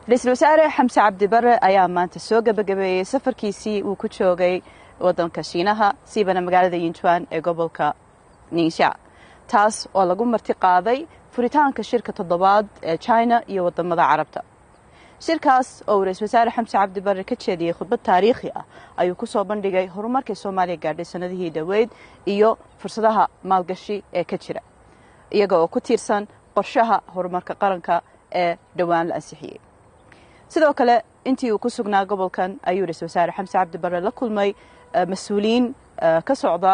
رئيسل wasaare xamse cabdi bare ayaa maanta soo gabagabeeyay safarkiisii uu ku joogay wadanka Shiinaha siibana magaalada Yinchuan ee gobolka Ningxia taas oo lagu marti qaaday furitaanka shirka toddobaad ee China iyo wadamada Carabta. shirkaas oo rئيسل wasaare xamse cabdi bare ka jeediyay khudbad taariikhi ah ayuu ku soo bandhigay horumarka Soomaaliya gaadhay sanadihii dhaweyd iyo fursadaha maalgashi ee ka jira iyaga oo ku tiirsan qorshaha horumarka qaranka ee dhawaan la ansixiyay. sidoo kale intii uu ku sugnaa gobolkan ayuu rئيسل wasaare xamse cabdi bare la kulmay mas'uuliyiin ka socda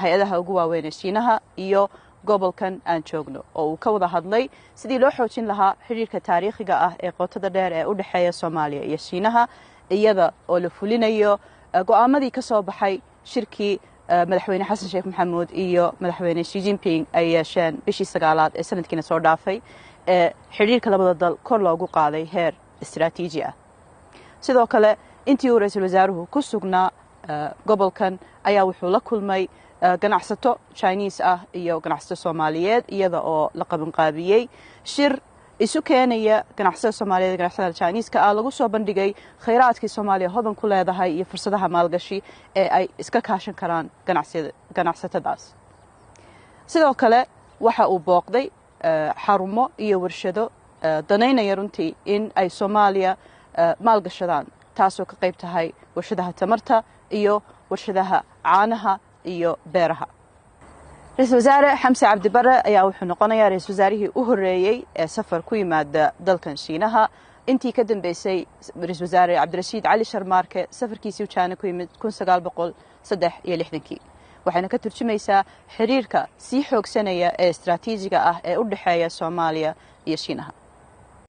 hay'adaha ugu waaweyn ee Shiinaha iyo gobolkan aan joogno oo uu ka wada hadlay sidii loo xoojin lahaa xiriirka taariikhiga ah ee qotada dheer ee u dhaxeeya Soomaaliya iyo Shiinaha iyada oo la fulinayo go'aamadii ka soo baxay shirkii madaxweyne Xasan Sheekh Maxamuud iyo madaxweyne Xi Jinping ay yeesheen bishii 9aad ee sanadkiina soo dhaafay ee xiriirka labada dal kor loogu qaaday heer istiraatiiji ah. sidoo kale intii uu rئيسل wasaaruhu ku sugnaa gobolkan ayaa wuxuu la kulmay ganacsato Chinese ah iyo ganacsato Soomaaliyeed iyada oo la qaban qaabiyay shir isu keenaya ganacsatada Soomaaliyeed ganacsatada Chinese ka lagu soo bandhigay kheyraadkii Soomaaliya hodan ku leedahay iyo fursadaha maalgashi ee ay iska kaashan karaan ganacsatadaas. sidoo kale waxa uu booqday xarumo iyo warshado danaynaya runtii in ay Soomaaliya maalgashadaan taasoo ka qayb tahay warshadaha tamarta iyo warshadaha caanaha iyo beeraha. rئيسل wasaare xamse cabdi bare ayaa wuxuu noqonayaa rئيسل wasaarihii u horeeyay ee safar ku yimaada dalkan Shiinaha intii ka dambeysay rئيسل wasaare Cabdirashiid Cali Sharmaarke safarkiisii China ku yimid 1963 waxayna ka turjumaysaa xiriirka sii xoogsanaya ee istiraatiijiga ah ee u dhaxeeya Soomaaliya iyo Shiinaha.